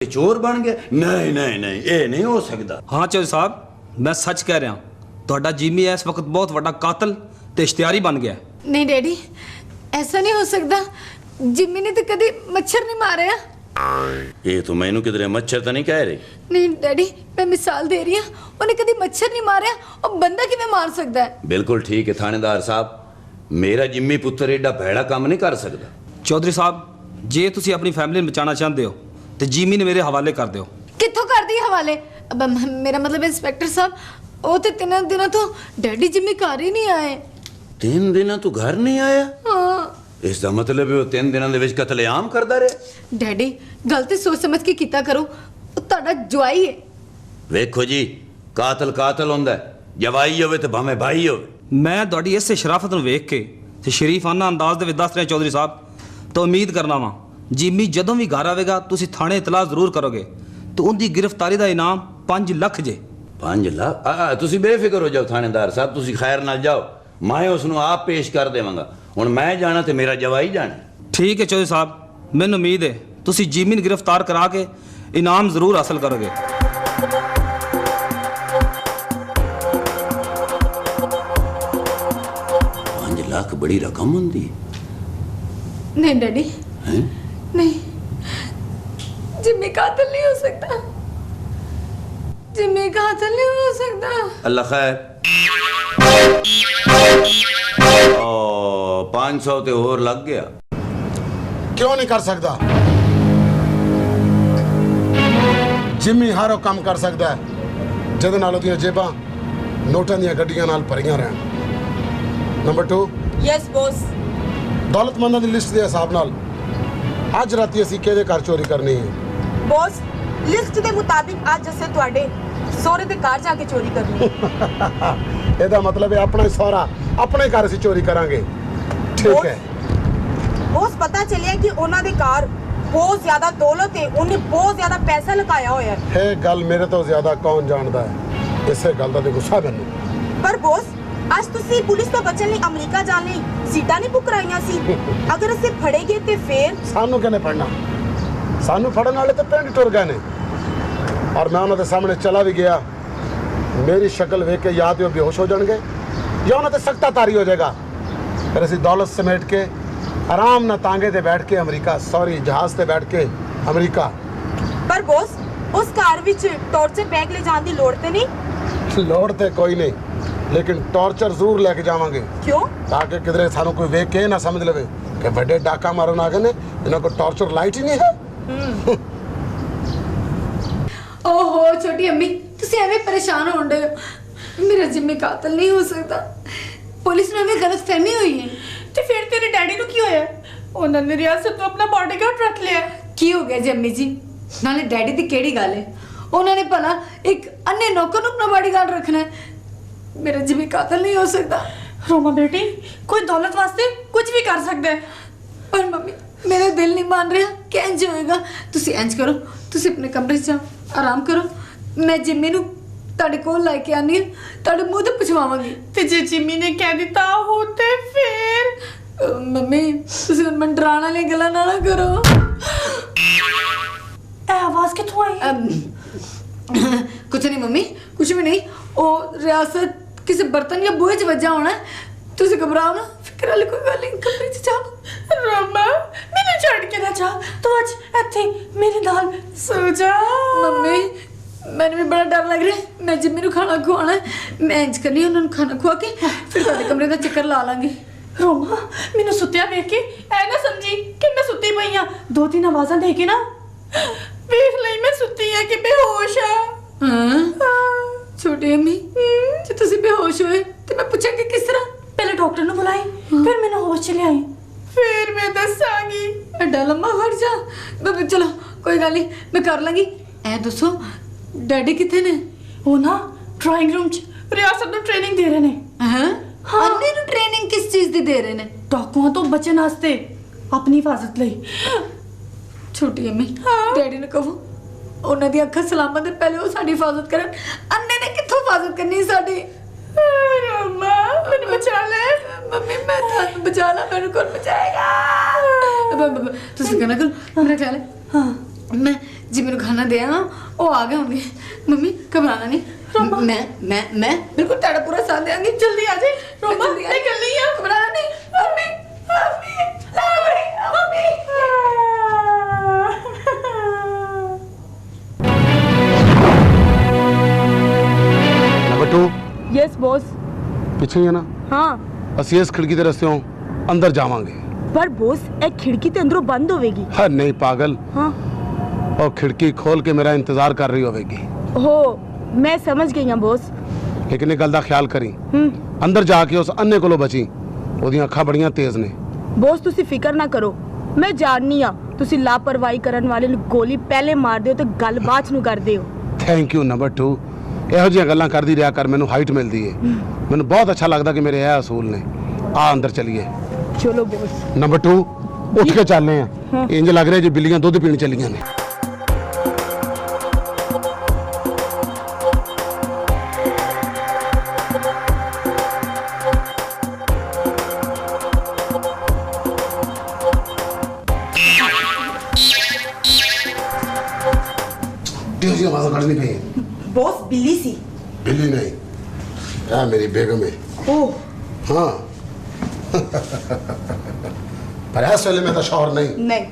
चोर बन गया? नहीं नहीं नहीं, ये नहीं हो सकता। हाँ चौधरी साहब, मैं सच कह रहा ਤੁਹਾਡਾ जिमी इस वक्त बहुत बड़ा कातल ते इश्तिहारी बन गया। नहीं डैडी, ऐसा नहीं हो सकता। जिमी ने तो कभी मच्छर नहीं मारा। ये तो मैनू किधरे मच्छर तो नहीं कह रही। नहीं डैडी, मैं मिसाल दे रही हूँ, उन्हें कभी मच्छर नहीं मारा और बंदा किवें मार सकता है? बिल्कुल ठीक है थानेदार साहब, मेरा जिम्मी पुत्र एडा भैड़ा काम नहीं कर सकता। चौधरी साहब, जे तुसी अपनी फैमिली में बचाना चाहते हो तो जिमी ने मेरे हवाले कर दो। कित्थों कर दी हवाले? अब मेरा मतलब इंस्पेक्टर साहब, वो तो 3 दिनों तो डैडी जिम्मी घर ही नहीं आए। 3 दिन तू घर नहीं आया? हाँ। इसका मतलब है वो 3 दिनों दे विच कतलेआम करदा रहे। डैडी गलती सोच समझ के कीता करो, ਤੁਹਾਡਾ ਜਵਾਈ है। वेखो जी, कातल कातल हुंदा है, जवाई होवे ते भाਵੇਂ भाई होवे। मैं ਤੁਹਾਡੀ ਇਸੇ ਸ਼ਰਾਫਤ ਨੂੰ ਵੇਖ ਕੇ ਤੇ ਸ਼ਰੀਫਾਨਾ ਅੰਦਾਜ਼ ਦੇ ਵਿੱਚ ਦੱਸ ਰਿਹਾ ਚੌਧਰੀ ਸਾਹਿਬ, ਤਾਂ ਉਮੀਦ ਕਰਨਾ ਵਾਂ ਜਿਮੀ ਜਦੋਂ ਵੀ ਘਰ ਆਵੇਗਾ ਤੁਸੀਂ ਥਾਣੇ ਇਤਲਾਹ ਜ਼ਰੂਰ ਕਰੋਗੇ ਤੇ ਉਹਦੀ ਗ੍ਰਿਫਤਾਰੀ ਦਾ ਇਨਾਮ 5 ਲੱਖ ਜੇ। 5 ਲੱਖ? ਤੁਸੀਂ ਬੇਫਿਕਰ ਹੋ ਜਾਓ ਥਾਣੇਦਾਰ ਸਾਹਿਬ, ਤੁਸੀਂ ਖੈਰ ਨਾਲ ਜਾਓ, ਮੈਂ ਉਸ ਨੂੰ ਆਪ ਪੇਸ਼ ਕਰ ਦੇਵਾਂਗਾ। ਹੁਣ ਮੈਂ ਜਾਣਾ ਤੇ ਮੇਰਾ ਜਵਾਈ ਜਾਣਾ। ਠੀਕ ਹੈ ਚੌਧਰੀ ਸਾਹਿਬ, ਮੈਨੂੰ ਉਮੀਦ ਹੈ ਤੁਸੀਂ ਜਿਮੀ ਨੂੰ ਗ੍ਰਿਫਤਾਰ ਕਰਾ ਕੇ ਇਨਾਮ ਜ਼ਰੂਰ ਹਾਸਲ ਕਰੋਗੇ। 5 ਲੱਖ ਬੜੀ ਰਕਮ ਹੁੰਦੀ ਹੈ। नहीं डैडी, हैं? नहीं, जिम्मी कातिल नहीं हो सकता। जिम्मी कातिल नहीं हो सकता। अल्लाह खैर। 500 ते और लग गया। क्यों नहीं कर सकता? जिम्मी हर वो काम कर सकता है जिहदे नाल ओहदियां जेबां नोटां दीयां गड्डियां नाल भरियां रहन। Number 2, yes boss. दौलतमंदां दी लिस्ट दे हिसाब नाल अज राती असीं किहदे घर चोरी करनी है? बॉस, लिस्ट ਦੇ ਮੁਤਾਬਿਕ ਅੱਜ ਅਸੀਂ ਤੁਹਾਡੇ ਸਹੁਰੇ ਦੇ ਘਰ ਜਾ ਕੇ ਚੋਰੀ ਕਰਨੀ ਹੈ। ਇਹਦਾ ਮਤਲਬ ਹੈ ਆਪਣਾ ਹੀ ਸਹੁਰਾ ਆਪਣੇ ਘਰ ਅਸੀਂ ਚੋਰੀ ਕਰਾਂਗੇ। ਠੀਕ ਹੈ ਬॉस, ਪਤਾ ਚੱਲਿਆ ਕਿ ਉਹਨਾਂ ਦੇ ਘਰ ਬਹੁਤ ਜ਼ਿਆਦਾ ਦੌਲਤ ਹੈ, ਉਹਨੇ ਬਹੁਤ ਜ਼ਿਆਦਾ ਪੈਸਾ ਲਗਾਇਆ ਹੋਇਆ ਹੈ। ਇਹ ਗੱਲ ਮੇਰੇ ਤੋਂ ਜ਼ਿਆਦਾ ਕੌਣ ਜਾਣਦਾ ਹੈ? ਇਸੇ ਗੱਲ ਦਾ ਤੇ ਗੁੱਸਾ ਮੈਨੂੰ। ਪਰ ਬॉस, ਅੱਜ ਤੁਸੀਂ ਪੁਲਿਸ ਤੋਂ ਬਚਣ ਲਈ ਅਮਰੀਕਾ ਜਾਣ ਲਈ ਸੀਟਾਂ ਨਹੀਂ ਬੁੱਕ ਕਰਾਈਆਂ ਸੀ। ਅਗਰ ਅਸੀਂ ਫੜੇ ਗਏ ਤੇ ਫੇਰ ਸਾਨੂੰ ਕਿਹਨੇ ਫੜਨਾ? ਸਾਨੂੰ ਫੜਨ ਵਾਲੇ ਤਾਂ ਪਿੰਡ ਟੁਰ ਗਏ ਨੇ ਔਰ ਮੈਂ ਉਹਨਾਂ ਦੇ ਸਾਹਮਣੇ ਚਲਾ ਵੀ ਗਿਆ, ਮੇਰੀ ਸ਼ਕਲ ਵੇਖ ਕੇ ਜਾਂ ਤੇ ਉਹ ਬੇਹੋਸ਼ ਹੋ ਜਾਣਗੇ ਜਾਂ ਉਹਨਾਂ ਤੇ ਸਖਤਾ ਤਾਰੀ ਹੋ ਜਾਏਗਾ। ਫਿਰ ਅਸੀਂ ਦੌਲਤ ਸਮੇਟ ਕੇ ਆਰਾਮ ਨਾਲ ਤਾਂਗੇ ਤੇ ਬੈਠ ਕੇ ਅਮਰੀਕਾ, ਸੌਰੀ ਜਹਾਜ਼ ਤੇ ਬੈਠ ਕੇ ਅਮਰੀਕਾ। ਪਰ ਬॉस, ਉਸ ਕਾਰ ਵਿੱਚ ਟੌਰਚਰ ਬੈਗ ਲੈ ਜਾਣ ਦੀ ਲੋੜ ਤੇ ਨਹੀਂ? ਲੋੜ ਤੇ ਕੋਈ ਨਹੀਂ, ਲੇਕਿਨ ਟੌਰਚਰ ਜ਼ਰੂਰ ਲੈ ਕੇ ਜਾਵਾਂਗੇ। ਕਿਉਂ? ਤਾਂ ਕਿ ਕਿਧਰੇ ਸਾਨੂੰ ਕੋਈ ਵੇਖ ਕੇ ਨਾ ਸਮਝ ਲਵੇ ਕਿ ਵੱਡੇ ਡਾਕਾ ਮਾਰਨ ਆ ਗਏ ਨੇ, ਇਹਨਾਂ ਕੋਲ ਟੌਰਚਰ ਲਾਈਟ ਹੀ ਨਹੀਂ ਹੈ। ओहो छोटी अम्मी, तुसी एवें परेशान होंदे हो। मेरा जिम्मी कातिल नहीं हो सकता। पुलिस ने हमें गलत फहमी हुई है। ਤੇ ਫਿਰ ਤੇਰੇ ਡੈਡੀ ਨੂੰ ਕੀ ਹੋਇਆ? ਉਹਨਾਂ ਨੇ ਰਿਆਸਤ ਤੋਂ ਆਪਣਾ ਬਾਡੀਗਾਰਡ ਰੱਖ ਲਿਆ। की हो गया जम्मी जी? नाले डैडी दी केड़ी गल है? उन्होंने भला एक अन्य नौकर ਨੂੰ अपना बॉडीगार्ड रखना है। मेरा जिम्मी कातिल नहीं हो सकता। रोमा बेटी, कोई दौलत वास्ते कुछ भी कर सकता है। पर मम्मी, मेरा दिल नहीं मान रहा कि इंज होएगा। तुसी इंज करो, तुसी अपने कमरे च जाओ, आराम करो, मैं जिम्मी ਨੂੰ ਤੁਹਾਡੇ ਕੋਲ ਲੈ ਕੇ ਆਨੀ ਤੁਹਾਡੇ ਮੂੰਹ ਤੇ ਪੁਛਵਾਵਾਂਗੀ। ਤੇ ਜੇ ਜਿਮੀ ਨੇ ਕਹਿ ਦਿੱਤਾ ਹੋ ਤੇ ਫਿਰ? ਮੰਮੀ, ਤੁਸੀਂ ਮੈਨੂੰ ਡਰਾਉਣ ਵਾਲੀਆਂ ਗੱਲਾਂ ਨਾ ਕਰੋ। ਇਹ ਆਵਾਜ਼ ਕਿੱਥੋਂ ਆਈ? कुछ नहीं मम्मी, कुछ भी नहीं। वो रियासत किसी बर्तन या बूहे च वजा होना। तुसी घबराओ ना, फिक्र वाली कोई गल नहीं। कमरे च जाओ। रोमा, ਮੈਨੂੰ ਛੱਡ ਕੇ ਨਾ ਜਾ, ਤੂੰ ਅੱਜ ਇੱਥੇ ਮੇਰੇ ਨਾਲ ਸੋ ਜਾ। मम्मी, मैंने भी बड़ा डर लग रहा है। मैं जिम्मी ਨੂੰ ਖਾਣਾ ਖਵਾਉਣਾ है। मैं इंज करनी ਉਹਨਾਂ ਨੂੰ ਖਾਣਾ ਖਵਾ ਕੇ ਫਿਰ ਤੁਹਾਡੇ ਕਮਰੇ ਦਾ ਚੱਕਰ ਲਾ ਲਾਂਗੀ। ਰੋਮਾ, ਮੈਨੂੰ ਸੁੱਤਿਆ ਵੇਖ ਕੇ ਐ ਨਾ ਸਮਝੀ ਕਿ ਮੈਂ ਸੁੱਤੀ ਪਈ ਆ। 2-3 ਆਵਾਜ਼ਾਂ ਦੇ ਕੇ ਨਾ ਵੇਖ ਲਈ ਮੈਂ ਸੁੱਤੀ ਆ ਕਿ ਬੇਹੋਸ਼ ਆ। ਹਾਂ ਛੋਟੀ ਅਮੀ, ਜੇ ਤੁਸੀਂ ਬੇਹੋਸ਼ ਹੋਏ ਤੇ ਮੈਂ ਪੁੱਛਾਂਗੀ ਕਿਸ ਤਰ੍ਹਾਂ? ਪਹਿਲੇ ਡਾਕਟਰ ਨੂੰ ਬੁਲਾਈ, ਫਿਰ ਮੈਨੂੰ ਹੋਸ਼ ਚ ਲਿਆਈ, ਫਿਰ ਮੈਂ ਦੱਸਾਂਗੀ। ਐਡਾ ਲੰਮਾ ਖੜ ਜਾ। ਬੇਬੇ ਚਲੋ ਕੋਈ ਗੱਲ ਨਹੀਂ, ਮੈਂ ਕਰ ਲਾਂਗੀ। ਐ ਦੱਸੋ ਡੈਡੀ ਕਿੱਥੇ ਨੇ? ਉਹ ਨਾ ਡਰਾਇੰਗ ਰੂਮ ਚ ਰਿਆਸਤ ਨੂੰ ਟ੍ਰੇਨਿੰਗ ਦੇ ਰਹੇ ਨੇ। ਹਾਂ, ਹਾਂ। ਅੰਨੇ ਨੂੰ ਟ੍ਰੇਨਿੰਗ ਕਿਸ ਚੀਜ਼ ਦੀ ਦੇ ਰਹੇ ਨੇ? ਡਾਕੂਆਂ ਤੋਂ ਬਚਣ ਵਾਸਤੇ, ਆਪਣੀ ਹਿਫਾਜ਼ਤ ਲਈ। ਛੋਟੀ ਅਮੀ, ਡੈਡੀ ਨੂੰ ਕਹੋ ਉਹਨਾਂ ਦੀ ਅੱਖਾਂ ਸਲਾਮਤ ਹੈ, ਪਹਿਲੇ ਉਹ ਸਾਡੀ ਹਿਫਾਜ਼ਤ ਕਰਨ। ਅੰਨੇ ਨੇ ਕਿੱਥੋਂ ਹਿਫਾਜ਼ਤ ਕਰਨੀ ਸਾਡੀ? रोमा, मैंने बचा ले। मम्मी, मैं ਤੁਹਾਨੂੰ ਬਚਾ ਲਾ, ਮੈਨੂੰ ਕੌਣ ਬਚਾਏਗਾ? ਤੁਸੀਂ ਕਹਿਣਾ ਕਰ, ਮੇਰਾ ਖਿਆਲ ਹੈ। हाँ। मैं जी मेरे खाना दे आना वो आ गए होंगे मम्मी घबराना नहीं मैं बिल्कुल तेरा पूरा साथ देंगी जल्दी आ जाए रोमा जल्दी आ। मैं कर रही हूं घबराना नहीं मम्मी नंबर 2 यस बॉस। ਪਿੱਛੇ ਹੀ ਹੈ ਨਾ हाँ ਅਸੀਂ ਇਸ ਖਿੜਕੀ ਦੇ ਰਸਤਿਓਂ ਅੰਦਰ ਜਾਵਾਂਗੇ पर बॉस एक खिड़की ते अंदरों बंद होवेगी। ਹਾਂ ਨਹੀਂ ਪਾਗਲ हाँ ਉਹ ਖਿੜਕੀ ਖੋਲ ਕੇ ਮੇਰਾ ਇੰਤਜ਼ਾਰ ਕਰ ਰਹੀ ਹੋਵੇਗੀ हो मैं समझ गई हूं बॉस। ਲੇਕਿਨ ਇਹ ਗੱਲ ਦਾ ਖਿਆਲ ਕਰੀ ਅੰਦਰ ਜਾ ਕੇ ਉਸ ਅੰਨੇ ਕੋਲੋਂ ਬਚੀ ਉਹਦੀਆਂ ਅੱਖਾਂ ਬੜੀਆਂ ਤੇਜ਼ ਨੇ बॉस तुसी फिकर ना करो मैं जाननी आ तुसी लापरवाही करन वाले ਨੂੰ ਗੋਲੀ ਪਹਿਲੇ ਮਾਰ ਦਿਓ ਤੇ ਗੱਲ ਬਾਅਦ ਚ ਨੂੰ ਕਰਦੇ ਹੋ। ਥੈਂਕ ਯੂ ਨੰਬਰ 2 ਇਹੋ ਜਿਹੀਆਂ ਗੱਲਾਂ ਕਰਦੀ ਰਿਹਾ ਕਰ ਮੈਨੂੰ ਹਾਈਟ ਮਿਲਦੀ ਏ ਮੈਨੂੰ ਬਹੁਤ ਅੱਛਾ ਲੱਗਦਾ ਕਿ ਮੇਰੇ ਇਹ ਅਸੂਲ ਨੇ ਆ ਅੰਦਰ ਚਲੀਏ ਚਲੋ ਬॉस। ਨੰਬਰ 2 ਉੱਠ ਕੇ ਚੱਲਨੇ ਆ ਇੰਜ ਲੱਗ ਰਿਹਾ ਜੇ ਬਿੱਲੀਆਂ ਦੁੱਧ ਪੀਣ ਚੱਲੀਆਂ ਨੇ ਇਹੋ ਜਿਹੀਆਂ ਆਵਾਜ਼ਾਂ ਕੱਢਣੀ ਪਈਆਂ बॉस बिल्ली सी। ਬਿੱਲੀ ਨਹੀਂ ਇਹ ਮੇਰੀ ਬੇਗਮ ਹੈ ओह हाँ पर इस वेले में तो शौहर नहीं नहीं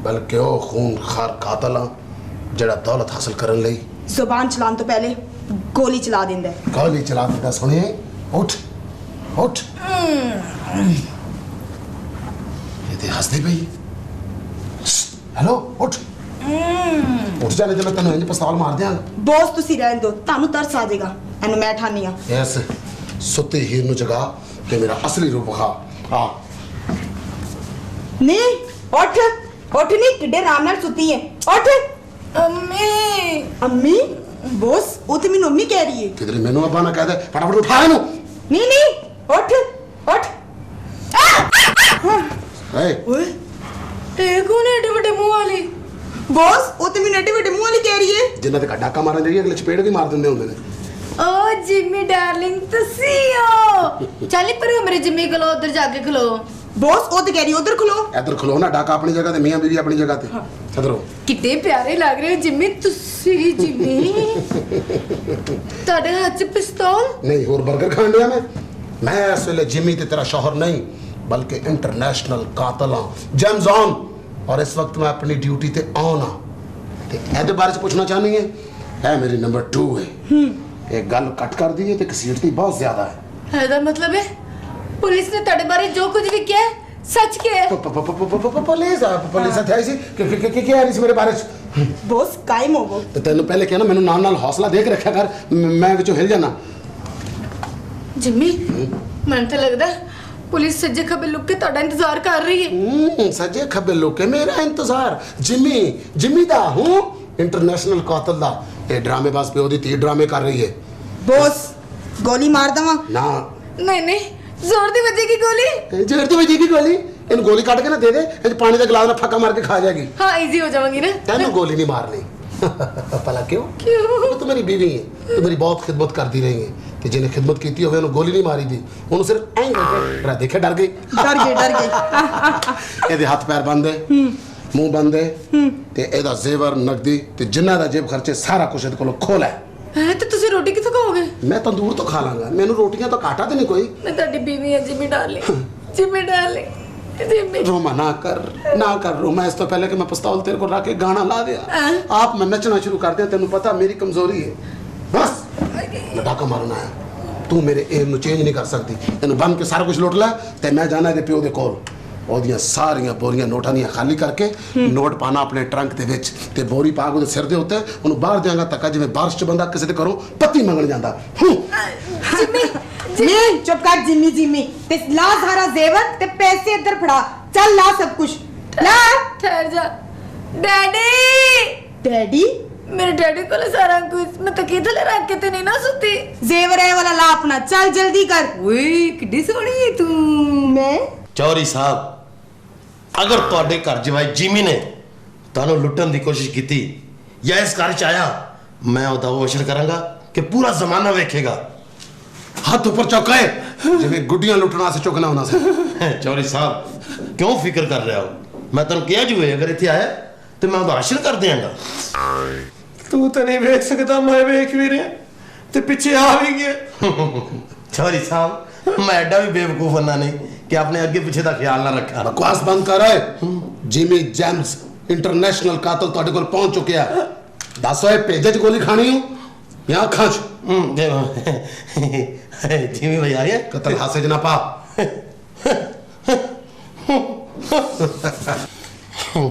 बल्कि वो खून खार कातल हाँ जड़ा दौलत हासिल करने लई जुबान चलान तो पहले गोली चला देंदा है। गोली चला देता सुनिए उठ उठ ये तो हंसदी पई हेलो उठ उठ जाने जब मैं तेन इंज पिस्तौल मार दियांगा बॉस तुसी रहन दो तानू तरस आ जाएगा एनु मैं ठानी आ। इस सुत्ती हीर नु जगा ते मेरा असली रूप खा हाँ नहीं उठ उठ नहीं टिड्डे आराम नाल सुती है उठ। अम्मी अम्मी बॉस वो तो मेनू अम्मी कह रही है। किधर मैनू अब्बा ना कह दे फटाफट उठा इनू नहीं नहीं उठ उठ ए ओए ਇਹ ਕੌਣ ਹੈ ਏਡੇ ਵੱਡੇ ਮੂੰਹ ਵਾਲੀ बॉस वो तो मेनू एडी बड़ी मुंह वाली कह रही है। जिन्ना ते डाका मारन जाइए अगले चपेड़ भी मार दिंदे हुंदे ने ओ जिम्मी डार्लिंग ਤੁਸੀਂ ਹੋ ਚੱਲ ਪਰ ਮੇਰੇ ਜਿੰਮੀ ਕੋਲ ਉਧਰ ਜਾ ਕੇ ਖਲੋ बॉस वो तो कह रही है उधर खुलो। इधर खलो ना डाका अपनी जगह ते मियां बीवी अपनी जगह ते इधर ਕਿੱਡੇ ਪਿਆਰੇ ਲੱਗ ਰਹੇ ਹੋ ਜਿੰਮੀ ਤੁਸੀਂ ਜਿੰਮੀ ਤੁਹਾਡੇ ਹੱਥ 'ਚ ਪਿਸਤੌਲ नहीं और बर्गर खान दिया मैं इस वेले जिमी ते तेरा शौहर नहीं बल्कि इंटरनेशनल कातल हां जेम्स ऑन और इस वक्त मैं अपनी ड्यूटी ते ऑन हां ते एदे बारे च पूछना चाहनी है मेरी नंबर 2 है एक गल कट कर दी है ते घसीटती बहुत ज्यादा है ਇਹਦਾ ਮਤਲਬ ਹੈ ਪੁਲਿਸ ਨੇ ਤੁਹਾਡੇ ਬਾਰੇ ਜੋ ਕੁਝ ਵੀ ਕਿਹਾ ਹੈ, ਸੱਚ ਕਿਹਾ ਹੈ? पुलिस थे आई सी कि क्या रही सी मेरे बारे च बॉस कायम हो गो। ਤੇ ਤੈਨੂੰ ਪਹਿਲੇ ਕਿਹਾ ਨਾ ਮੈਨੂੰ ਨਾਲ ਨਾਲ ਹੌਸਲਾ ਦੇ ਕੇ ਰੱਖਿਆ ਕਰ ਮੈਂ ਵਿੱਚੋਂ ਹਿਲ ਜਾਣਾ ਜਿੰਮੀ ਮੈਨੂੰ ਤਾਂ ਲੱਗਦਾ ਹੈ ਪੁਲਿਸ ਸੱਜੇ ਖੱਬੇ ਲੁੱਕ ਕੇ ਤੁਹਾਡਾ ਇੰਤਜ਼ਾਰ ਕਰ ਰਹੀ ਹੈ ਸੱਜੇ ਖੱਬੇ ਲੋਕੇ ਮੇਰਾ ਇੰਤਜ਼ਾਰ ਜਿਮੀ ਦਾ ਹੂੰ ਇੰਟਰਨੈਸ਼ਨਲ ਕਾਤਲ ਦਾ ਇਹ ਡਰਾਮੇਬਾਜ਼ ਪਿਓ ਦੀ ਧੀ ਡਰਾਮੇ ਕਰ ਰਹੀ ਹੈ बॉस गोली मार दवा। ਨਾ ਨਹੀਂ ਨਹੀਂ ਜ਼ੋਰ ਦੀ ਵੱਜੇਗੀ ਗੋਲੀ ਜੇਰ ਤੇ ਵਜੇਗੀ ਗੋਲੀ ਇਹਨੂੰ ਗੋਲੀ ਕੱਢ ਕੇ ਨਾ ਦੇ ਦੇ ਇਹ ਪਾਣੀ ਦਾ ਗਲਾਸ ਨਾਲ ਫੱਕਾ ਮਾਰ ਕੇ ਖਾ ਜਾਏਗੀ ਹਾਂ ਈਜ਼ੀ ਹੋ ਜਾਵਾਂਗੀ ਨਾ ਤੈਨੂੰ ਗੋਲੀ ਨਹੀਂ ਮਾਰਨੀ ਭਲਾ ਕਿਉਂ ਕਿਉਂ ਤੂੰ ਮੇਰੀ ਬੀਵੀ ਹੈ ਤੂੰ ਮੇਰੀ ਬਹੁਤ ਖਿਦਮਤ ਕਰਦੀ ਰਹੀ ਹੈ ਤੇ ਜਿਹਨੇ ਖਿਦਮਤ ਕੀਤੀ ਹੋਵੇ ਉਹਨੂੰ ਗੋਲੀ ਨਹੀਂ ਮਾਰੀ ਦੀ ਉਹਨੂੰ ਸਿਰਫ ਐਂ ਕਰਕੇ ਦੇਖਿਆ ਡਰ ਗਈ डर गई। ਇਹਦੇ ਹੱਥ ਪੈਰ ਬੰਦ ਹੈ ਮੂੰਹ ਬੰਦ ਹੈ ਤੇ ਇਹਦਾ ਜ਼ੇਵਰ ਨਕਦੀ ਤੇ ਜਿੰਨਾ ਦਾ ਜੇਬ ਖਰਚੇ ਸਾਰਾ ਕੁਝ ਇਹਦੇ ਕੋਲੋਂ ਖੋਲ ਹੈ ਹੈ ਤੇ ਤੁਸੀਂ ਰੋਟੀ ਕਿੱਥੋਂ ਖਾਓਗੇ ਮੈਂ ਤੰਦੂਰ ਤੋਂ ਖਾ ਲਾਂਗਾ ਮੈਨੂੰ ਰੋਟੀਆਂ ਤੋਂ ਘਾਟਾ ਤੇ ਨਹੀਂ ਕੋਈ ਮੈਂ ਤੁਹਾਡੀ ਬੀਵੀ ਹਾਂ Jimmy darling Jimmy darling Jimmy Roma ना कर रोमा इस तो पहले कि मैं पिस्तौल तेरे को रख के गाना ला दिया आप मैं नचना शुरू कर दिया तेन पता मेरी कमजोरी है बस मैं डाका मारना है तू मेरे एम नु चेंज नहीं कर सकती तेन बन के सारा कुछ लुट ला ते मैं जाना है प्यो दे कोल ਉਹਦੀਆਂ ਸਾਰੀਆਂ ਬੋਰੀਆਂ ਨੋਟਾਂ ਦੀਆਂ ਖਾਲੀ ਕਰਕੇ ਨੋਟ ਪਾਣਾ ਆਪਣੇ ਟਰੰਕ ਦੇ ਵਿੱਚ ਤੇ ਬੋਰੀ ਪਾ ਕੇ ਉਹਦੇ ਸਿਰ ਦੇ ਉੱਤੇ ਉਹਨੂੰ ਬਾਹਰ ਦਿਆਂਗਾ ਤੱਕਾ ਜਿਵੇਂ ਬਾਰਿਸ਼ ਚ ਬੰਦਾ ਕਿਸੇ ਦੇ ਘਰੋਂ ਪੱਤੀ ਮੰਗਣ ਜਾਂਦਾ ਜਿੰਮੀ नहीं चुप कर जिम्मी जिम्मी ते ला सारा जेवर ते पैसे इधर फड़ा चल ला सब कुछ ला। ਠਹਿਰ ਜਾ ਡੈਡੀ डैडी ਮੇਰੇ ਡੈਡੀ ਕੋਲ ਸਾਰਾ ਕੁਝ ਮੈਂ ਤਾਂ ਕਿੱਥੇ ਲੈ ਰੱਖ ਕੇ ਤੇ ਨਹੀਂ ਨਾ ਸੁੱਤੀ जेवर है वाला ला अपना चल जल्दी कर। ਓਏ ਕਿੱਡੀ ਸੋਹਣੀ ਹੈ ਤੂੰ मैं ਚੌਧਰੀ ਸਾਹਿਬ ਅਗਰ ਤੁਹਾਡੇ ਘਰ ਜਵਾਈ ਜਿਮੀ ਨੇ ਤੁਹਾਨੂੰ ਲੁੱਟਣ ਦੀ ਕੋਸ਼ਿਸ਼ ਕੀਤੀ ਜਾਂ ਇਸ ਘਰ ਚ ਆਇਆ ਮੈਂ ਉਹਦਾ ਵੋਸ਼ਰ ਕਰਾਂਗਾ ਕਿ ਪੂਰਾ ਜ਼ਮਾਨਾ ਵੇਖੇਗਾ ਹੱਥ ਉੱਪਰ ਚੁੱਕਾਏ ਜਿਵੇਂ ਗੁੱਡੀਆਂ ਲੁੱਟਣਾ ਸੇ ਚੁੱਕਣਾ ਉਹਨਾਂ ਸੇ ਚੌਧਰੀ ਸਾਹਿਬ ਕਿਉਂ ਫਿਕਰ ਕਰ ਰਹੇ ਹੋ ਮੈਂ ਤੁਹਾਨੂੰ ਕਿਹਾ ਜੀ ਹੋਏ ਅਗਰ ਇੱਥੇ ਆਇਆ ਤੇ ਮੈਂ ਉਹਦਾ ਅਸ਼ਰ ਕਰ ਦਿਆਂਗਾ। ਤੂੰ ਤਾਂ ਨਹੀਂ ਵੇਖ ਸਕਦਾ, ਮੈਂ ਵੇਖ ਵੀ ਰਿਹਾ ਤੇ ਪਿੱਛੇ ਆ ਵੀ ਗਿਆ। चौधरी साहब मैं एडा भी बेवकूफ बना नहीं कि आपने अगे पीछे का ख्याल ना रखा। बकवास बंद कर रहे। जिमी जेम्स इंटरनेशनल कातल ਤੁਹਾਡੇ ਕੋਲ ਪਹੁੰਚ ਚੁੱਕਿਆ। ਦੱਸੋ ਇਹ ਭੇਜੇ ਚ ਗੋਲੀ ਖਾਣੀ ਹੋ ਜਾਂ ਅੱਖਾਂ ਚ? जिमी भाई आ गए। ਕਤਲ ਹਾਸੇ ਚ ਨਾ ਪਾ।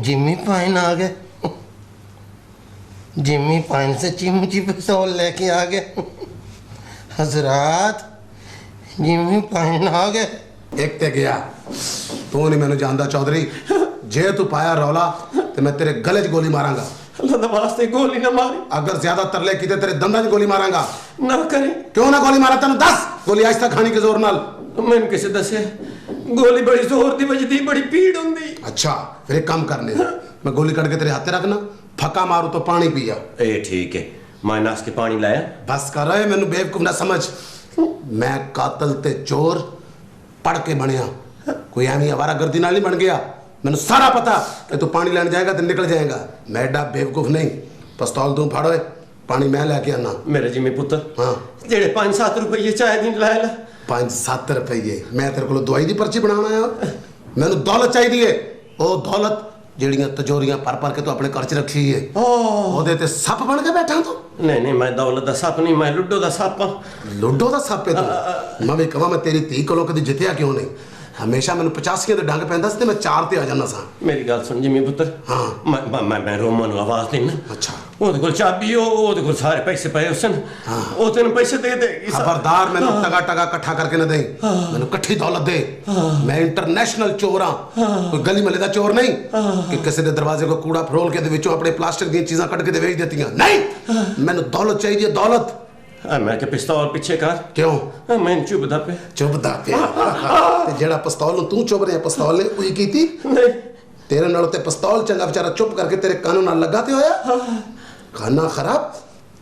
जिमी पाइन आ गए। जिमी पाइन से चिमची पिस्तौल लेके आ गए। हजरात जिमी पाइन आ गए। ਇੱਕ ਤੇ ਗਿਆ ਤੂੰ ਨਹੀਂ ਮੈਨੂੰ ਜਾਣਦਾ ਚੌਧਰੀ। ਜੇ ਤੂੰ ਪਾਇਆ ਰੌਲਾ ਤੇ ਮੈਂ ਤੇਰੇ ਗਲੇ 'ਚ ਗੋਲੀ ਮਾਰਾਂਗਾ। ਅੱਲਾ ਦਾ ਵਾਸਤੇ ਗੋਲੀ ਨਾ ਮਾਰੀ, ਅਗਰ ਜ਼ਿਆਦਾ ਤਰਲੇ ਕੀਤੇ ਤੇਰੇ ਦੰਦਾਂ 'ਚ ਗੋਲੀ ਮਾਰਾਂਗਾ। ਨਾ ਕਰੀ। ਕਿਉਂ ਨਾ ਗੋਲੀ ਮਾਰਾਂ ਤੈਨੂੰ ਦੱਸ। ਗੋਲੀ ਅੱਜ ਤੱਕ ਖਾਣੀ ਕੇ ਜ਼ੋਰ ਨਾਲ। ਮੈਨੂੰ ਕਿਸੇ ਦੱਸਿਆ ਗੋਲੀ ਬੜੀ ਜ਼ੋਰ ਦੀ ਵੱਜਦੀ, ਬੜੀ ਪੀੜ ਹੁੰਦੀ। अच्छा फिर एक काम करने मैं गोली कट के तेरे हाथे रखना, फका मारू तो पानी पिया। ए ठीक है, मैं नाश के पानी लाया। बस कर रहे मैनू बेवकूफ ना समझ। मैं कातल ते चोर पढ़ के बनया, कोई एवं आवारागर्दी नाल नहीं बन गया। मैनू सारा पता कि तू पानी लैन जाएगा तो निकल जाएगा। मैं एडा बेवकूफ नहीं। पिस्तौल तू फाड़ो, पानी मैं लैके आना। मेरे जिम्मे पुत्र हाँ जेड़े 5-7 रुपये चाय दी लाया ला 5-7 रुपये मैं तेरे को दवाई की पर्ची बनाना आया। मैनू दौलत चाहिए। ਉਹ ਦੌਲਤ ਜਿਹੜੀਆਂ ਤਜੋਰੀਆਂ ਪਰ ਕੇ ਤੂੰ ਆਪਣੇ ਘਰ 'ਚ ਰੱਖੀ ਏ ਉਹਦੇ ਤੇ ਸੱਪ ਬਣ ਕੇ ਬੈਠਾ ਤੂੰ। नहीं नहीं, मैं दौलत दा सप नहीं, मैं लुड्डो दा सप हाँ। ਲੁੱਡੋ ਦਾ ਸੱਪ ਏ ਤੂੰ। ਮੈਂ ਵੀ ਕਹਾਂ ਮੈਂ ਤੇਰੀ ਧੀ ਕੋਲੋਂ ਕਦੀ ਜਿੱਤਿਆ ਕਿਉਂ ਨਹੀਂ। ਹਮੇਸ਼ਾ ਮੈਨੂੰ 85 ਦੇ ਡੰਗ ਪੈਂਦਾ ਸੀ ਤੇ ਮੈਂ 4 ਤੇ ਆ ਜਾਂਦਾ ਸਾਂ। मेरी गल सुन जिम्मी पुत्र। हाँ। मैं रोमा ਨੂੰ ਆਵਾਜ਼ ਦੇਣਾ। ਅੱਛਾ ਉਹਦੇ ਕੋਲ ਚਾਬੀ ਉਹਦੇ ਕੋਲ ਸਾਰੇ ਪੈਸੇ ਪਏ ਉਸਨ। ਉਹ ਤੈਨੂੰ ਪੈਸੇ ਦੇ ਦੇਗੀ। ਖਬਰਦਾਰ ਮੈਨੂੰ ਟਗਾ ਟਗਾ ਇਕੱਠਾ ਕਰਕੇ ਨਾ ਦੇ। ਮੈਨੂੰ ਇਕੱਠੀ ਦੌਲਤ ਦੇ। ਮੈਂ ਇੰਟਰਨੈਸ਼ਨਲ ਚੋਰ ਹਾਂ, ਕੋਈ ਗਲੀ ਮਹੱਲੇ ਦਾ ਚੋਰ ਨਹੀਂ ਕਿ ਕਿਸੇ ਦੇ ਦਰਵਾਜ਼ੇ ਕੋ ਕੂੜਾ ਫਰੋਲ ਕੇ ਦੇ ਵਿੱਚੋਂ ਆਪਣੇ ਪਲਾਸਟਿਕ ਦੀਆਂ ਚੀਜ਼ਾਂ ਕੱਢ ਕੇ ਦੇ ਵੇਚ ਦਿੱਤੀਆਂ। ਨਹੀਂ, ਮੈਨੂੰ ਦੌਲਤ ਚਾਹੀਦੀ ਹੈ, ਦੌਲਤ। मैं क्या पिस्तौल पीछे कर ਕਿਉਂ मैं चुभदा पे ਚੁੱਪਦਾ ਪਿਆ? ਤੇ ਜਿਹੜਾ ਪਿਸਤੌਲ ਨੂੰ ਤੂੰ ਚੁੱਭ ਰਿਹਾ ਪਿਸਤੌਲ ਨੇ ਉਹੀ ਕੀਤੀ। नहीं ਤੇਰੇ ਨਾਲ ਤੇ ਪਿਸਤੌਲ ਚੰਗਾ ਵਿਚਾਰਾ ਚੁੱਪ ਕਰਕੇ ਤੇਰੇ ਕੰਨ ਨਾਲ ਲੱਗਾ ਤੇ ਹੋਇਆ। ਖਾਨਾ ਖਰਾਬ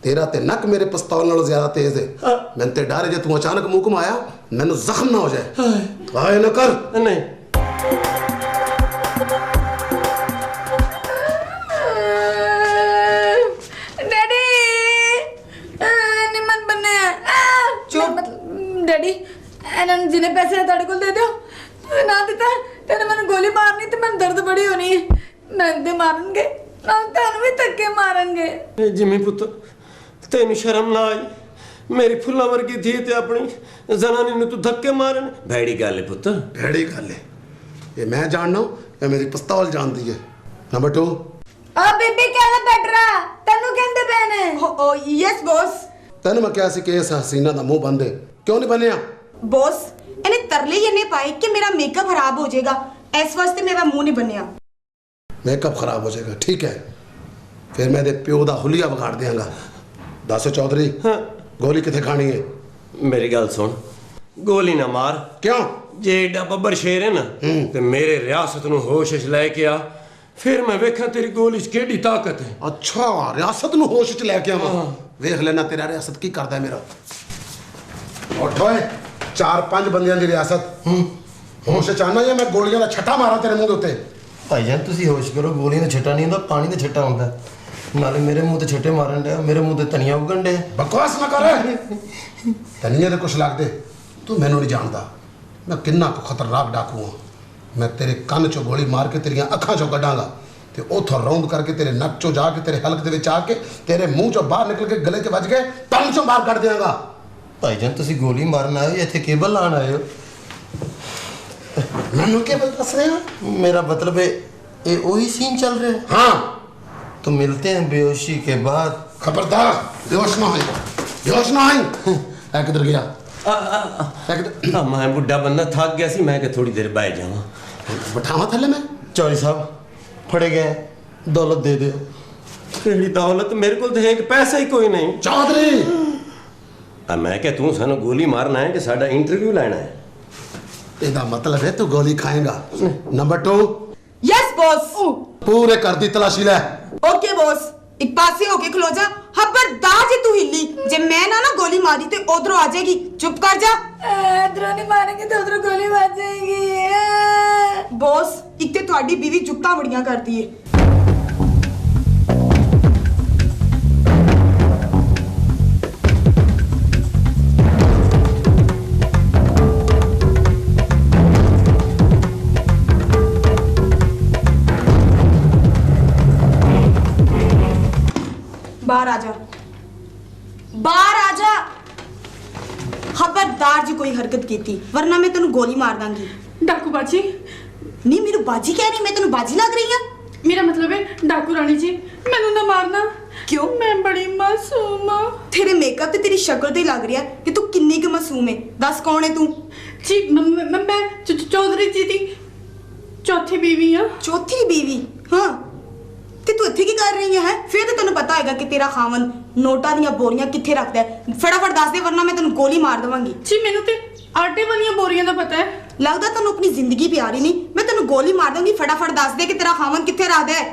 ਤੇਰਾ ਤੇ ਨੱਕ ਮੇਰੇ ਪਿਸਤੌਲ ਨਾਲੋਂ ਜ਼ਿਆਦਾ ਤੇਜ਼ ਹੈ। ਮੈਨੂੰ ਤੇ ਡਰ ਹੈ ਜੇ ਤੂੰ ਅਚਾਨਕ ਮੂੰਹ ਘੁਮਾਇਆ ਮੈਨੂੰ ਜ਼ਖਮ ਨਾ ਹੋ ਜਾਏ। ਆਏ ਨਾ ਕਰ। नहीं ਡੈਡੀ ਨਿਮਨ ਬੰਨੇ ਚੁੱਪ। ਡੈਡੀ ਇਹਨਾਂ ਨੂੰ ਜਿਹਨੇ ਪੈਸੇ ਤੁਹਾਡੇ ਕੋਲ ਦੇ ਦਿਓ। ਤੁਸੀਂ ਨਾ ਦਿੱਤਾ ਤੇ ਮੈਨੂੰ ਗੋਲੀ ਮਾਰਨੀ ਤੇ ਮੈਨੂੰ ਦਰਦ ਬੜੀ ਹੋਣੀ ਹੈ। ਮੈਨੂੰ ਤੇ ਮਾਰਨਗੇ ਨਾਲ ਤੁਹਾਨੂੰ ਵੀ ਧੱਕੇ ਮਾਰਨਗੇ। ਜਿਮੀ ਪੁੱਤ ਤੈਨੂੰ ਸ਼ਰਮ ਨਾ ਆਈ? ਮੇਰੀ ਫੁੱਲਾਂ ਵਰਗੀ ਧੀ ਤੇ ਆਪਣੀ ਜ਼ਨਾਨੀ ਨੂੰ ਤੂੰ ਧੱਕੇ ਮਾਰਨ? ਭੈੜੀ ਗੱਲ ਹੈ ਪੁੱਤ। ਭੈੜੀ ਗੱਲ ਹੈ ਇਹ ਮੈਂ ਜਾਣਨਾ ਇਹ ਮੇਰੀ ਪਿਸਤੌਲ ਜਾਣਦੀ ਹੈ। ਨੰਬਰ 2 ਆ ਬੀਬੀ ਕਹਿੰਦਾ ਬੈਟਰਾ ਤੈਨੂੰ ਕਹਿੰਦੇ ਪਏ ਨੇ। ਓ ਯੈਸ ਬੌਸ। ਤੈਨੂੰ ਮੈਂ ਕਿਹਾ ਸੀ ਕਿ ਇਸ ਹਸੀਨਾ ਦਾ ਮੂੰਹ ਬੰਦ ਹੈ, ਕਿਉਂ ਨਹੀਂ ਬੰਨਿਆ? ਬੌਸ ਇਹਨੇ ਤਰਲੇ ਹੀ ਇੰਨੇ ਪਾਏ ਕਿ ਮੇਰਾ ਮੇਕਅਪ ਖਰਾਬ ਹੋ ਜਾਏਗਾ, ਇਸ ਵਾਸਤੇ ਮੇਰਾ ਮੂੰਹ ਨਹੀਂ ਬੰਨਿਆ। मेकअप खराब हो जाएगा, ठीक है फिर मैं प्यो का हुलिया बिगाड़ देंगा। दस चौधरी गोली कितने खानी है? मेरी गल सुन, गोली ना मार। क्यों? जे एडा बब्बर शेर है ना ते मेरे रियासत नूं होश च लेके आ, फिर मैं वेखा तेरी गोली च केड़ी ताकत है। अच्छा रियासत नूं होश च लेके आवां। वेख लेना तेरा रियासत की करदा है मेरा। उठो 4-5 बंदियां दी रियासत होश च आना या मैं गोलियां दा छट्टा मारा तेरे मुंह दे उत्ते। ਭਾਈਜਾਨ ਤੁਸੀਂ ਹੋਸ਼ ਕਰੋ, ਗੋਲੀ ਦਾ ਛੱਟਾ ਨਹੀਂ ਹੁੰਦਾ, ਪਾਣੀ ਦਾ ਛੱਟਾ ਹੁੰਦਾ। ਨਾਲੇ ਮੇਰੇ ਮੂੰਹ ਤੇ ਛੱਟੇ ਮਾਰਨ ਡਿਆ, ਮੇਰੇ ਮੂੰਹ ਤੇ ਧਨੀਆ ਉਗਣ ਡਿਆ। बकवास ना कर। धनिया दे कुछ लगदे तू मैनू नहीं जानदा मैं किन्ना को खतरनाक डाकू हां। मैं तेरे कन्न चों गोली मार के तेरियां अखां चों कढांगा ते उथों रौंद करके तेरे नक चों जाके तेरे हलक दे विच आके तेरे मुंह चों बाहर निकल के गले च वज गए टंग चों बाहर कढ देंगा। ਭਾਈਜਾਨ ਤੁਸੀਂ ਗੋਲੀ ਮਾਰਨ ਆਏ ਹੋ ਜਾਂ ਇੱਥੇ ਕੇਬਲ ਲਾਣ ਆਏ ਹੋ? मैनू केवल दस रहे हो? मेरा मतलब है ये वही सीन चल रहा है। हाँ तो मिलते हैं बेहोशी के बाद। खबरदार बेहोश ना होई, बेहोश ना होई। ए किधर गया? ए किधर? मैं बुढ़ा बंदा थक गया सी, मैं कि थोड़ी देर बह जावां। बैठावा थल्ले मैं। चौधरी साहब फड़े गए, दौलत दे दो। केड़ी दौलत? मेरे को तो एक पैसा ही कोई नहीं। चौधरी मैं क्या तू सानू गोली मारना है कि साडा इंटरव्यू लेना है? ਇਹਦਾ ਮਤਲਬ ਹੈ ਤੂੰ ਗੋਲੀ ਖਾਏਗਾ। Number 2 yes boss. पूरे कर दी तलाशी ले। ओके बॉस, एक पासे होके खलो जा। खबरदार जे तू हिली, जे मैं ना गोली मारी ते उधरों आ जाएगी। चुप कर जा। इधरों नहीं मारेंगे तो उधरों गोली मार जाएगी। बॉस एक ते ਤੁਹਾਡੀ बीवी जुगता बड़ियां करती है। बाहर आ जा, बाहर आ जा। खबरदार जी कोई हरकत की थी, वरना मैं तेन गोली मार दांगी। डाकू बाजी, नहीं मेनू बाजी कह रही, मैं तेन बाजी लग रही हूं। मेरा मतलब है डाकू रानी जी, मैनू ना मारना। क्यों? मैं बड़ी मासूम हाँ। तेरे मेकअप ते तेरी शक्ल तो ही लग रही है कि तू किन्नी की मासूम है। दस कौन है तू? जी मैं चौधरी जी दी चौथी बीवी हाँ। चौथी बीवी? हाँ, ते तू इत्थे की कर रही है? फिर तो तेन पता होगा कि तेरा खावन नोटा दी बोरियां कित्थे रखता है। फटाफट दस दे, वरना मैं तेन गोली मार देवांगी। जी मैनू ते आटे वाली बोरियां दा पता है। लगदा तेन अपनी जिंदगी प्यारी नहीं। मैं तेन गोली मार दूंगी। फटाफट दस दे कि तेरा खावन कित्थे रखदा है।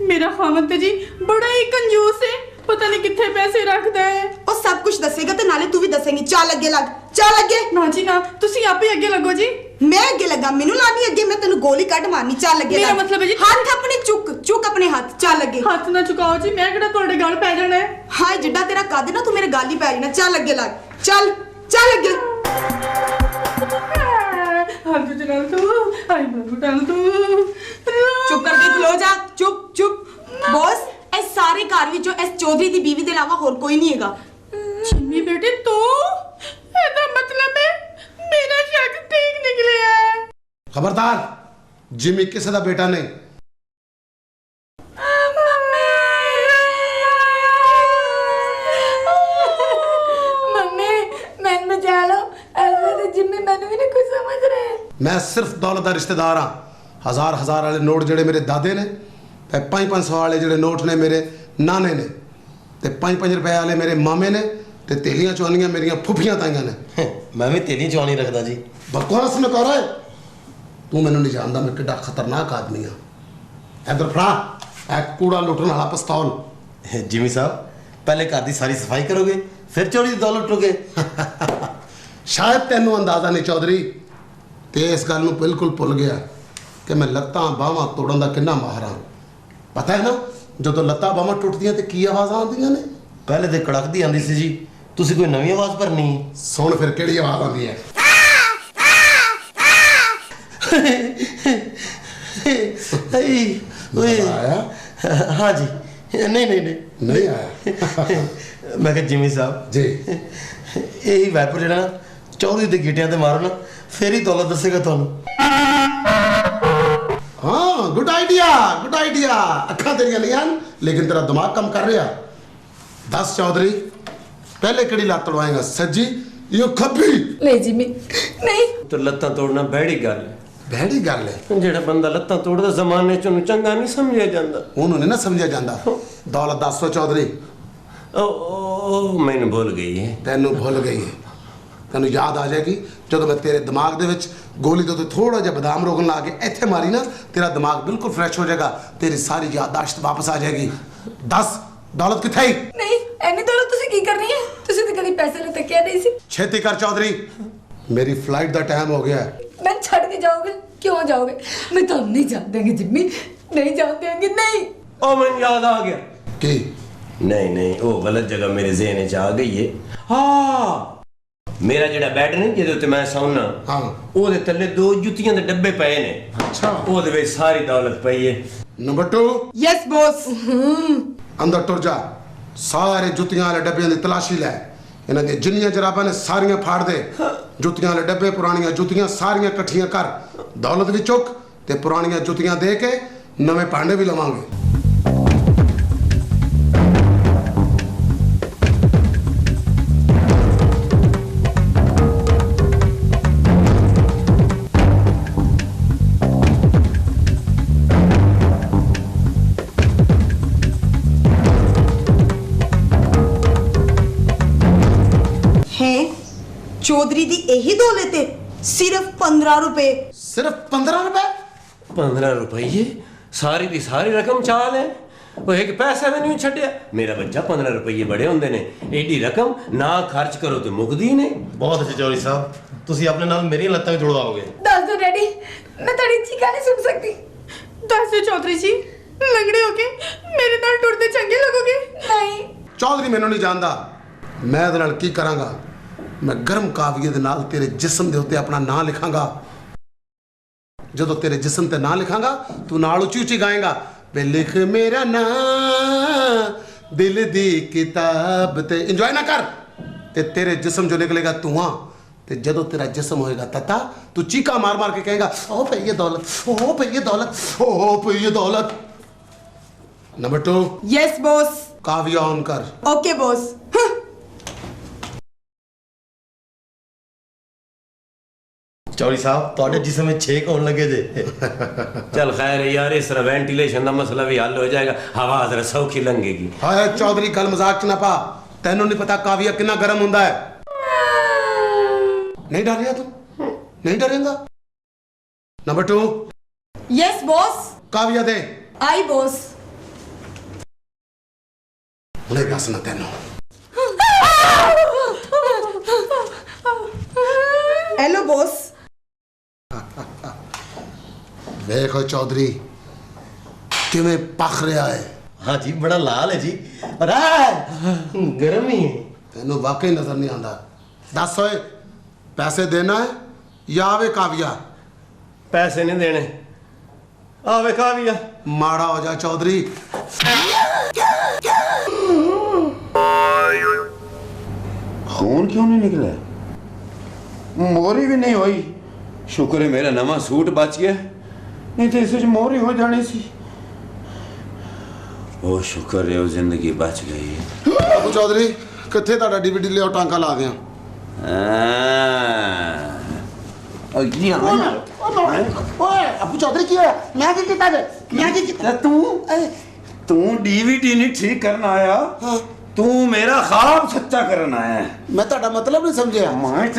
मेरा खावन ते जी बड़ा ही कंजूस है, पता नहीं कित्थे पैसे रखदा है। और सब कुछ दसेगा ते नाले तू भी दसेंगी। चल अगे लग, चल अगे। ना जी ना, तुसी आप ही अगे लगो जी। मैं अगे लगा, मेनू लानी अगे, मैं तेन गोली कट मारनी। चल अगे मेरा लग। मतलब है जी हाथ अपने चुक चुक अपने हाथ। चल अगे। हाथ ना चुकाओ जी, मैं किहड़ा तुहाडे गल पै जाना है। हाय जिड्डा तेरा कद ना, तू मेरे गाल ही पै जाना। चल अगे लग, चल चल अगे। हाथ चला तू, आई बाबू डाल तू। चुप करके खलो जा। चुप चुप। बॉस, इस सारे घर विचों इस चौधरी दी बीवी दे अलावा होर कोई नहीं हैगा। जिम्मी बेटे तू, ਇਹਦਾ मतलब है मेरा शक ठीक निकलिया है। खबरदार, जिमी किसी का बेटा नहीं। मम्मी मैंने बचा लो, ऐसे जिम्मी मैंने भी नहीं कुछ समझ रहे। मैं सिर्फ दौलत का रिश्तेदार हाँ। हज़ार हज़ार वाले नोट जोड़े मेरे दादे ने, 500 वाले जोड़े नोट ने मेरे नाने ने, ते 5 रुपए वाले मेरे मामे ने, ते तेलियां चौनियां मेरियां फुफियां ताइयां ने। मैं भी तेली चौनी रखदा जी। बकवास न कर रहा है तू, मैनू नहीं जानता मैं किड्डा खतरनाक आदमी हाँ। इधर फड़ा ए कूड़ा लुटने वाला पिस्तौल। जिमी साहब, पहले घर की सारी सफाई करोगे, फिर चोरी दी दौलत लुटोगे। शायद तेनू अंदाजा नहीं चौधरी, ते इस गल नू बिल्कुल भुल गया कि मैं लत्तां बाहां तोड़न दा किन्ना माहिर हाँ। पता है ना, जो लत्तां बाहां टुटदियां ते की आवाज़ आउंदियां ने? पहले तो कड़कदी आंदी सी जी, तुसी कोई नवी आवाज भरनी है। सुन फिर केड़ी आवाज़ आउंदी है। आया? हाँ जी। नहीं नहीं नहीं नहीं आया। मैं कहा जिमी साहब जी, यही वैपर जरा चौधरी के गिटियां ते मारो ना, फिर ही दौलत दसेगा तुहानू। हाँ गुड आइडिया, गुड आइडिया। अखा तेरियां नहीं आन, लेकिन तेरा दिमाग कम कर रहा। दस चौधरी, पहले केड़ी लत्त तड़वाएगा, सज्जी यो खब्बी? नहीं जिम्मी नहीं। तो लत्तां तोड़ना बड़ी गल है। बहड़ी गल है। ਜਿਹੜਾ ਬੰਦਾ ਲੱਤਾਂ ਤੋੜਦਾ ਜ਼ਮਾਨੇ ਚ ਉਹਨੂੰ ਚੰਗਾ ਨਹੀਂ ਸਮਝਿਆ ਜਾਂਦਾ। ਉਹਨੂੰ ਨਹੀਂ ਨਾ ਸਮਝਿਆ ਜਾਂਦਾ। ਦੌਲਤ ਦੱਸੋ ਚੌਧਰੀ। ਉਹ ਮੈਨੂੰ ਭੁੱਲ ਗਈ ਹੈ। ਤੈਨੂੰ ਭੁੱਲ ਗਈ ਹੈ। ਤੈਨੂੰ ਯਾਦ ਆ ਜਾਏਗੀ ਜਦੋਂ ਮੈਂ ਤੇਰੇ ਦਿਮਾਗ ਦੇ ਵਿੱਚ ਗੋਲੀ ਦੇ ਉੱਤੇ ਥੋੜਾ ਜਿਹਾ ਬਦਾਮ ਰੋਗਨ ਲਾ ਕੇ ਇੱਥੇ ਮਾਰੀ ਨਾ, ਤੇਰਾ ਦਿਮਾਗ ਬਿਲਕੁਲ ਫਰੈਸ਼ ਹੋ ਜਾਏਗਾ, ਤੇਰੀ ਸਾਰੀ ਯਾਦਾਸ਼ਤ ਵਾਪਸ ਆ ਜਾਏਗੀ। ਦੱਸ ਦੌਲਤ ਕਿੱਥੇ ਹੈ? नहीं एनी दौलत तुसी की करनी है? तुसी तो कभी पैसे ले तकिया नहीं सी। ਛੇਤੀ ਕਰ ਚੌਧਰੀ, ਮੇਰੀ ਫਲਾਈਟ ਦਾ ਟਾਈਮ ਹੋ ਗਿਆ ਹੈ। मैं छड़ के जाओगे? क्यों जाओगे? मैं तो नहीं जान देंगे जिम्मी, नहीं जान देंगे नहीं। ਉਹ ਮੈਨੂੰ ਯਾਦ ਆ ਗਿਆ। ਕੀ? नहीं नहीं वो गलत जगह मेरे ज़हन च आ गई है। हाँ, मेरा जेड़ा बैड नहीं जिहदे उत्ते मैं सौना, हाँ। ਉਹਦੇ ਥੱਲੇ 2 ਜੁੱਤੀਆਂ ਦੇ ਡੱਬੇ ਪਏ ਨੇ। ਅੱਛਾ। ਉਹਦੇ ਵਿੱਚ ਸਾਰੀ ਦੌਲਤ ਪਈ ਹੈ। Number 2 yes boss. ਅੰਦਰ ਤੁਰ ਜਾ, ਸਾਰੇ ਜੁੱਤੀਆਂ ਵਾਲੇ ਡੱਬਿਆਂ ਦੀ ਤਲਾਸ਼ੀ ਲੈ। ਇਹਨਾਂ ਦੀਆਂ ਜਿੰਨੀਆਂ ਜਰਾਬਾਂ ਨੇ ਸਾਰੀਆਂ ਫਾੜ ਦੇ। ਜੁੱਤੀਆਂ ਵਾਲੇ ਡੱਬੇ, ਪੁਰਾਣੀਆਂ ਜੁੱਤੀਆਂ ਸਾਰੀਆਂ ਇਕੱਠੀਆਂ ਕਰ। ਦੌਲਤ ਵੀ ਚੁੱਕ ਤੇ ਪੁਰਾਣੀਆਂ ਜੁੱਤੀਆਂ ਦੇ ਕੇ ਨਵੇਂ ਭਾਂਡੇ ਵੀ ਲਵਾਂਗੇ। चौधरी दी यही दौलत है? सिर्फ 15 रुपए? सिर्फ 15 रुपए? 15 रुपये सारी दी सारी रकम चाल है। वो एक पैसा भी नहीं छड़िया। मेरा बच्चा 15 रुपये बड़े होंगे ने, एडी रकम ना खर्च करो तो मुकदी नहीं। बहुत अच्छे चौधरी साहब, तुसी अपने नाल मेरी लत्तां भी जुड़वाओगे। दस दो डैडी, मैं थोड़ी चीखा नहीं सुन सकती। दस दो चौधरी जी, लंगड़े होके मेरे नाल टुरदे चंगे लगोगे? नहीं। चौधरी मैनू नहीं जानता, मैं ਇਹਦੇ ਨਾਲ ਕੀ ਕਰਾਂਗਾ? मैं गर्म काविये दे नाल तेरे जिस्म दे उत्ते अपना नाम लिखांगा। जदों तेरे जिस्म ते नाम लिखांगा, तू नाल उची उची गाएगा, वे लिख मेरा नाम दिल दी किताब ते इंजॉय ना कर ते तेरे जिस्म जो निकलेगा धुआं ते जदों तेरा जिस्म होएगा तता तू चीका मार मार के कहेगा ओ पे ये दौलत, ओ पे ये दौलत, ओ पे ये दौलत। Number 2 yes boss. Kavya on कर। Okay boss. चौधरी साहब ਤੁਹਾਡੇ जिस्म में 6 कौन लगे जे चल खैर है यार, इस तरह वेंटिलेशन का मसला भी हल हो जाएगा, हवा जरा सौखी लंघेगी। हाय चौधरी गल मजाक च ना पा, तेनों नहीं पता काविया कितना गर्म हुंदा है। नहीं डर रहा तू? नहीं डरेगा? Number 2 yes boss. काविया दे। Aye boss. उन्हें भी हंसना तेनों। Hello boss. देखो चौधरी किवें पख रहा है। हाँ जी बड़ा लाल है जी, और गर्म ही है। तेनों वाकई नजर नहीं आता। दस होए पैसे देना है या आवे काविया? पैसे नहीं देने, आवे काविया। माड़ा हो जा चौधरी। खून क्यों नहीं निकला? मोरी भी नहीं हुई। शुक्र है मेरा नवा सूट बच गया, नहीं तो इस मोरी हो जानी सी। ओ शुक्र है वो जिंदगी बच गई। अबू चौधरी किथे ताड़ा डीवीडी ले टांका ला दिया। अबू चौधरी की है? मैं की किता दे? मैं की किता? तू डीवीडी नहीं ठीक करना आया, तू मेरा ख्वाब सच्चा करना आया। मैं ताड़ा मतलब नहीं समझिया। मैं